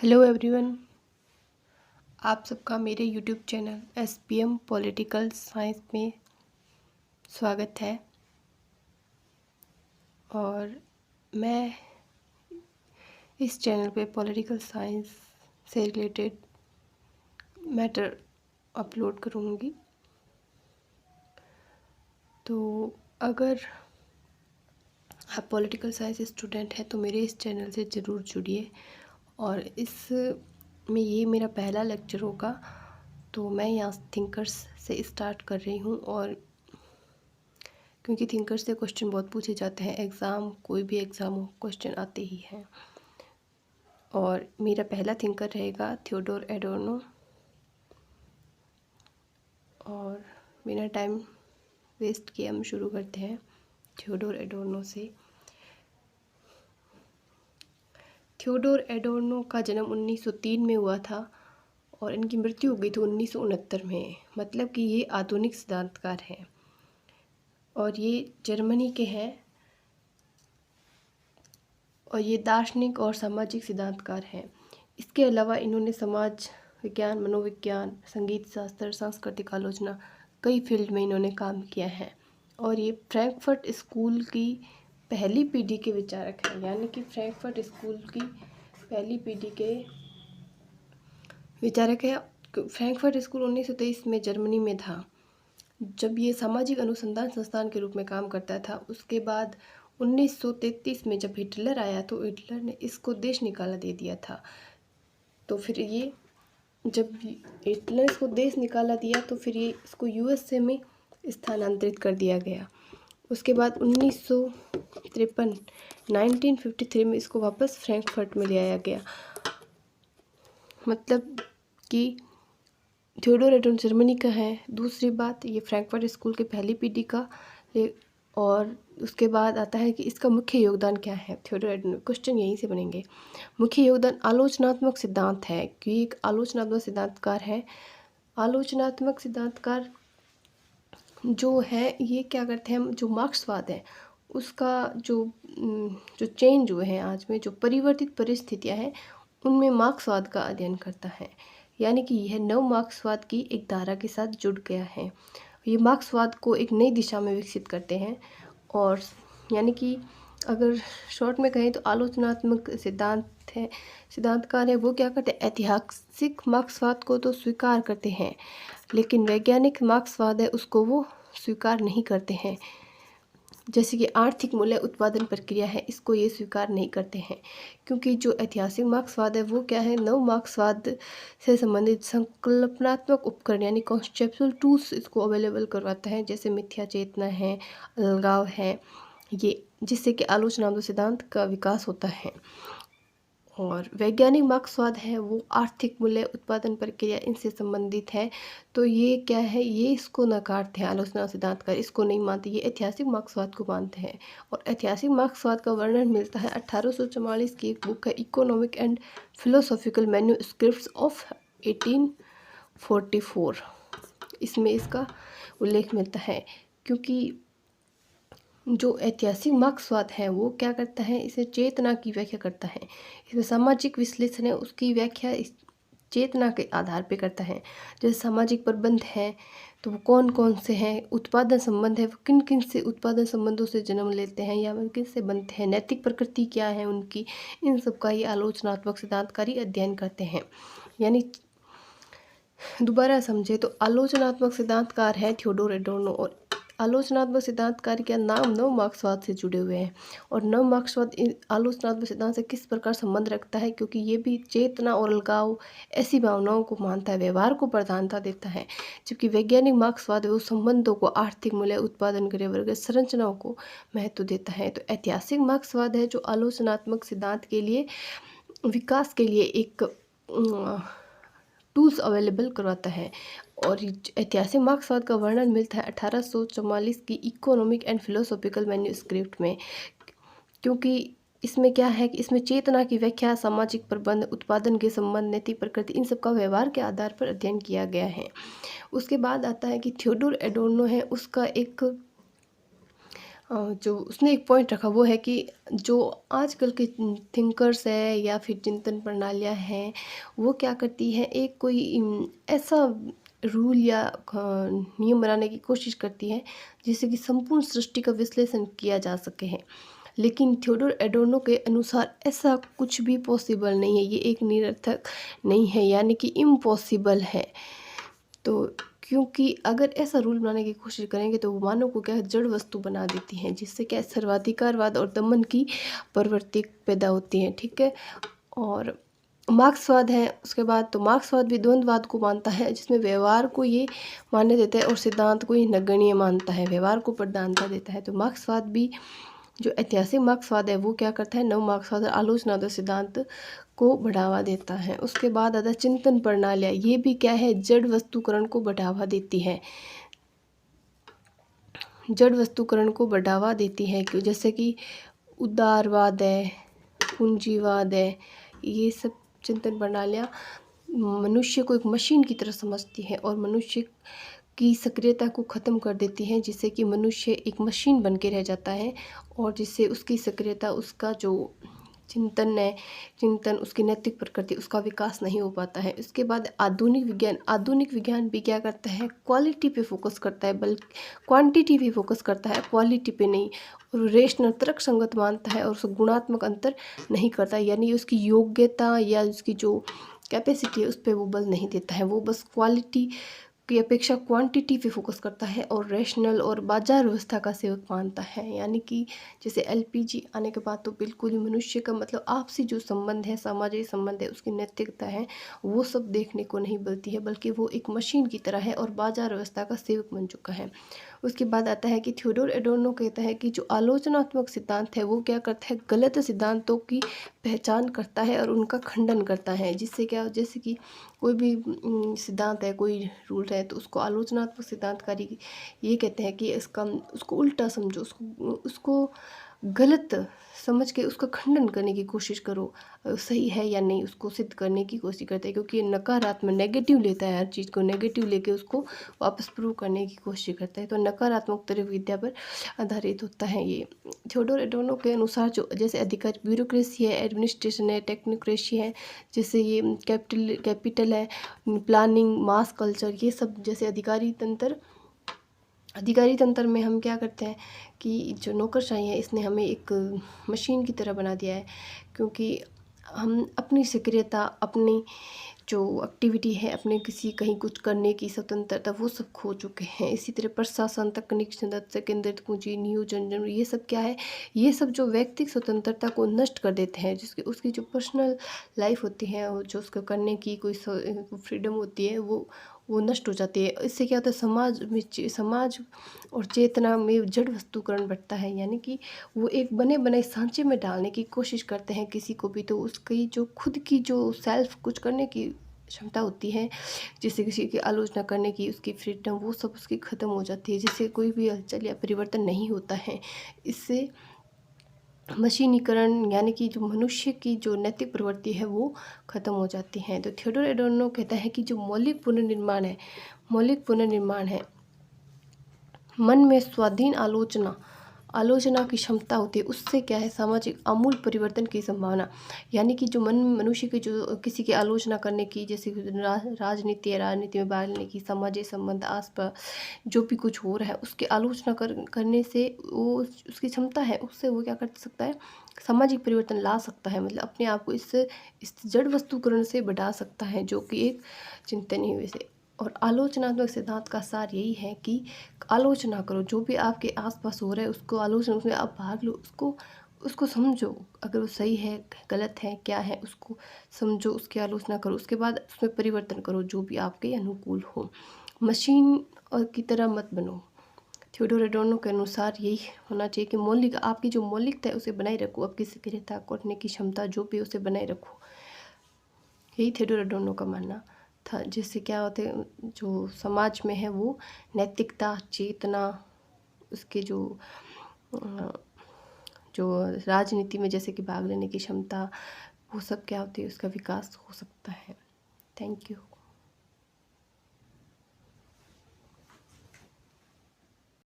Hello everyone. आप सबका मेरे YouTube channel SPM political science में स्वागत है। और मैं इस चैनल पे पॉलिटिकल साइंस से रिलेटेड मैटर अपलोड करूँगी। तो अगर आप पॉलिटिकल साइंस स्टूडेंट हैं तो मेरे इस चैनल से ज़रूर जुड़िए। और इस में ये मेरा पहला लेक्चर होगा, तो मैं यहाँ थिंकर्स से स्टार्ट कर रही हूँ। और क्योंकि थिंकर्स से क्वेश्चन बहुत पूछे जाते हैं, कोई भी एग्ज़ाम हो क्वेश्चन आते ही हैं। और मेरा पहला थिंकर रहेगा थियोडोर एडोर्नो। और बिना टाइम वेस्ट किए हम शुरू करते हैं थियोडोर एडोर्नो से। थियोडोर एडोर्नो का जन्म 1903 में हुआ था और इनकी मृत्यु हो गई थी 1969 में। मतलब कि ये आधुनिक सिद्धांतकार हैं और ये जर्मनी के हैं। और ये दार्शनिक और सामाजिक सिद्धांतकार हैं। इसके अलावा इन्होंने समाज विज्ञान, मनोविज्ञान, संगीत शास्त्र, सांस्कृतिक आलोचना, कई फील्ड में इन्होंने काम किया है। और ये फ्रैंकफर्ट स्कूल की पहली पीढ़ी के विचारक हैं, यानी कि फ्रैंकफर्ट स्कूल की पहली पीढ़ी के विचारक है। फ्रैंकफर्ट स्कूल 1923 में जर्मनी में था, जब ये सामाजिक अनुसंधान संस्थान के रूप में काम करता था। उसके बाद 1933 में जब हिटलर आया तो हिटलर ने इसको देश निकाला दे दिया था। तो फिर ये जब हिटलर इसको देश निकाला दिया तो फिर ये इसको USA में स्थानांतरित कर दिया गया। उसके बाद 1953 में इसको वापस फ्रैंकफर्ट में ले आया गया। मतलब कि थियोडोर एडोर्नो जर्मनी का है। दूसरी बात, ये फ्रैंकफर्ट स्कूल की पहली पीढ़ी का। और उसके बाद आता है कि इसका मुख्य योगदान क्या है थियोडोर एडोर्नो। क्वेश्चन यहीं से बनेंगे। मुख्य योगदान आलोचनात्मक सिद्धांत है, कि एक आलोचनात्मक सिद्धांतकार है। आलोचनात्मक सिद्धांतकार जो है ये क्या करते हैं, जो मार्क्सवाद है उसका जो चेंज हुए हैं आज में, जो परिवर्तित परिस्थितियां हैं उनमें मार्क्सवाद का अध्ययन करता है। यानी कि यह नव मार्क्सवाद की एक धारा के साथ जुड़ गया है। ये मार्क्सवाद को एक नई दिशा में विकसित करते हैं। और यानी कि अगर शॉर्ट में कहें तो आलोचनात्मक सिद्धांतकार है वो क्या करते हैं, ऐतिहासिक मार्क्सवाद को तो स्वीकार करते हैं, लेकिन वैज्ञानिक मार्क्सवाद है उसको वो स्वीकार नहीं करते हैं। जैसे कि आर्थिक मूल्य उत्पादन प्रक्रिया है, इसको ये स्वीकार नहीं करते हैं। क्योंकि जो ऐतिहासिक मार्क्सवाद है वो क्या है, नव मार्क्सवाद से संबंधित संकल्पनात्मक उपकरण यानी कॉन्सेप्चुअल टूल्स इसको अवेलेबल करवाता है, जैसे मिथ्या चेतना है, अलगाव है, ये जिससे कि आलोचनात्मक सिद्धांत का विकास होता है। और वैज्ञानिक मार्क्सवाद है वो आर्थिक मूल्य, उत्पादन प्रक्रिया इनसे संबंधित है। तो ये क्या है, ये इसको नकारते हैं आलोचना सिद्धांतकार, इसको नहीं मानते, ये ऐतिहासिक मार्क्सवाद को मानते हैं। और ऐतिहासिक मार्क्सवाद का वर्णन मिलता है 1844 की एक बुक है economic and philosophical manuscripts of 1844, इसमें इसका उल्लेख मिलता है। क्योंकि जो ऐतिहासिक मार्क्सवाद है वो क्या करता है, इसे चेतना की व्याख्या करता है। इसमें सामाजिक विश्लेषण है उसकी व्याख्या इस चेतना के आधार पे करता है। जैसे सामाजिक प्रबंध है तो वो कौन कौन से हैं, उत्पादन संबंध है वो किन किन से उत्पादन संबंधों से जन्म लेते हैं या किन से बनते हैं, नैतिक प्रकृति क्या है उनकी, इन सब का ये आलोचनात्मक सिद्धांतकारी अध्ययन करते हैं। यानी दोबारा समझे तो आलोचनात्मक सिद्धांतकार है थियोडोर एडोर्नो। और आलोचनात्मक सिद्धांतकार का नाम नव मार्क्सवाद से जुड़े हुए हैं। और नव मार्क्सवाद आलोचनात्मक सिद्धांत से किस प्रकार संबंध रखता है, क्योंकि ये भी चेतना और अलगाव ऐसी भावनाओं को मानता है, व्यवहार को प्रधानता देता है। जबकि वैज्ञानिक मार्क्सवाद वो संबंधों को, आर्थिक मूल्य, उत्पादन क्रिया वर्ग संरचनाओं को महत्व देता है। तो ऐतिहासिक मार्क्सवाद है जो आलोचनात्मक सिद्धांत के लिए विकास के लिए एक टूल्स अवेलेबल करवाता है। और ऐतिहासिक मार्क्सवाद का वर्णन मिलता है 1844 की इकोनॉमिक एंड फिलोसॉफिकल मैन्यूस्क्रिप्ट में। क्योंकि इसमें क्या है कि इसमें चेतना की व्याख्या, सामाजिक प्रबंध, उत्पादन के संबंध, नैतिक प्रकृति, इन सब का व्यवहार के आधार पर अध्ययन किया गया है। उसके बाद आता है कि थियोडोर एडोर्नो है उसका एक जो उसने एक पॉइंट रखा वो है कि जो आजकल के थिंकर्स है या फिर चिंतन प्रणालियाँ हैं, वो क्या करती हैं, एक कोई ऐसा रूल या नियम बनाने की कोशिश करती हैं जिससे कि संपूर्ण सृष्टि का विश्लेषण किया जा सके है। लेकिन थियोडोर एडोर्नो के अनुसार ऐसा कुछ भी पॉसिबल नहीं है, ये एक निरर्थक नहीं है, यानी कि इम्पॉसिबल है। तो क्योंकि अगर ऐसा रूल बनाने की कोशिश करेंगे तो वो मानव को क्या है, जड़ वस्तु बना देती हैं, जिससे क्या है, सर्वाधिकारवाद और दमन की प्रवृत्ति पैदा होती है। ठीक है। और मार्क्सवाद है उसके बाद, तो मार्क्सवाद भी द्वंद्ववाद को मानता है, जिसमें व्यवहार को ये मान्य देता है और सिद्धांत को ये नगण्य मानता है, व्यवहार को प्रधानता देता है। तो मार्क्सवाद भी, जो ऐतिहासिक मार्क्सवाद है, वो क्या करता है, नव मार्क्सवाद और आलोचनात्मक सिद्धांत को बढ़ावा देता है। उसके बाद आता है चिंतन प्रणालियाँ, ये भी क्या है, जड़ वस्तुकरण को बढ़ावा देती है, जड़ वस्तुकरण को बढ़ावा देती है। क्यों, जैसे कि उदारवाद है, पूंजीवाद है, ये सब चिंतन प्रणालियाँ मनुष्य को एक मशीन की तरह समझती है और मनुष्य की सक्रियता को ख़त्म कर देती है, जिससे कि मनुष्य एक मशीन बन के रह जाता है और जिससे उसकी सक्रियता, उसका जो चिंतन, उसकी नैतिक प्रकृति, उसका विकास नहीं हो पाता है। इसके बाद आधुनिक विज्ञान भी क्या करता है, क्वालिटी पे फोकस करता है, बल्कि क्वांटिटी पे फोकस करता है, क्वालिटी पे नहीं। और रेशनल, तर्क संगत मानता है और उसको गुणात्मक अंतर नहीं करता, यानी उसकी योग्यता या उसकी जो कैपेसिटी है उस पर वो बल नहीं देता है, वो बस क्वालिटी की अपेक्षा क्वांटिटी पे फोकस करता है और रैशनल और बाजार व्यवस्था का सेवक मानता है। यानी कि जैसे एलपीजी आने के बाद तो बिल्कुल ही मनुष्य का मतलब आपसी जो संबंध है, सामाजिक संबंध है, उसकी नैतिकता है, वो सब देखने को नहीं मिलती है, बल्कि वो एक मशीन की तरह है और बाजार व्यवस्था का सेवक बन चुका है। उसके बाद आता है कि थियोडोर एडोर्नो कहता है कि जो आलोचनात्मक सिद्धांत है वो क्या करता है, गलत सिद्धांतों की पहचान करता है और उनका खंडन करता है। जिससे क्या, जैसे कि कोई भी सिद्धांत है, कोई रूल है, तो उसको आलोचनात्मक सिद्धांतकारी ये कहते हैं कि इसका, उसको उल्टा समझो, उसको गलत समझ के उसका खंडन करने की कोशिश करो, सही है या नहीं उसको सिद्ध करने की कोशिश करते हैं, क्योंकि ये नकारात्मक, नेगेटिव लेता है, हर चीज़ को नेगेटिव लेके उसको वापस प्रूव करने की कोशिश करता है। तो नकारात्मक तर्क विद्या पर आधारित होता है ये। थियोडोर एडोर्नो के अनुसार जो जैसे अधिकारी, ब्यूरोक्रेसी है, एडमिनिस्ट्रेशन है, टेक्नोक्रेसी है, जैसे ये कैपिटल है, प्लानिंग, मास कल्चर, ये सब जैसे अधिकारी तंत्र में हम क्या करते हैं कि जो नौकरशाही है, इसने हमें एक मशीन की तरह बना दिया है, क्योंकि हम अपनी सक्रियता, अपनी जो एक्टिविटी है, अपने किसी कहीं कुछ करने की स्वतंत्रता, वो सब खो चुके हैं। इसी तरह प्रशासन, तकनीक, सदस्य केंद्रित पूंजी, नियोजन, ये सब क्या है, ये सब जो व्यक्तिगत स्वतंत्रता को नष्ट कर देते हैं, जिसकी उसकी जो पर्सनल लाइफ होती है और जो उसको करने की कोई फ्रीडम होती है, वो नष्ट हो जाती है। इससे क्या होता है, समाज और चेतना में जड़ वस्तुकरण बढ़ता है, यानी कि वो एक बने बनाए सांचे में डालने की कोशिश करते हैं किसी को भी, तो उसकी जो खुद की जो सेल्फ कुछ करने की क्षमता होती है, जिससे किसी की आलोचना करने की उसकी फ्रीडम, वो सब उसकी ख़त्म हो जाती है, जिससे कोई भी हलचल या परिवर्तन नहीं होता है। इससे मशीनीकरण, यानी कि जो मनुष्य की जो नैतिक प्रवृत्ति है वो ख़त्म हो जाती है। तो थियोडोर एडोर्नो कहता है कि जो मौलिक पुनर्निर्माण है, मन में स्वाधीन आलोचना की क्षमता होती है, उससे क्या है, सामाजिक आमूल परिवर्तन की संभावना। यानी कि जो मन में मनुष्य की जो किसी की आलोचना करने की, जैसे कि राजनीति में भाग लेने की, सामाजिक संबंध, आसपास जो भी कुछ हो रहा है उसकी आलोचना करने से वो उसकी क्षमता है, उससे वो क्या कर सकता है, सामाजिक परिवर्तन ला सकता है, मतलब अपने आप को इस जड़ वस्तुकरण से बढ़ा सकता है, जो कि एक चिंतनीय विषय। और आलोचनात्मक सिद्धांत का सार यही है कि आलोचना करो, जो भी आपके आसपास हो रहा है उसको आलोचना, उसमें आप भाग लो, उसको समझो, अगर वो सही है, गलत है, क्या है, उसको समझो, उसकी आलोचना करो, उसके बाद उसमें परिवर्तन करो जो भी आपके अनुकूल हो। मशीन और की तरह मत बनो। थियोडोर एडोर्नो के अनुसार यही होना चाहिए कि आपकी जो मौलिकता है उसे बनाए रखो, आपकी सक्रियता, करने की क्षमता जो भी, उसे बनाए रखो। यही थियोडोर एडोर्नो का मानना था, जिससे क्या होते, जो समाज में है वो नैतिकता, चेतना, उसके जो राजनीति में जैसे कि भाग लेने की क्षमता, वो सब क्या होती है, उसका विकास हो सकता है। Thank you.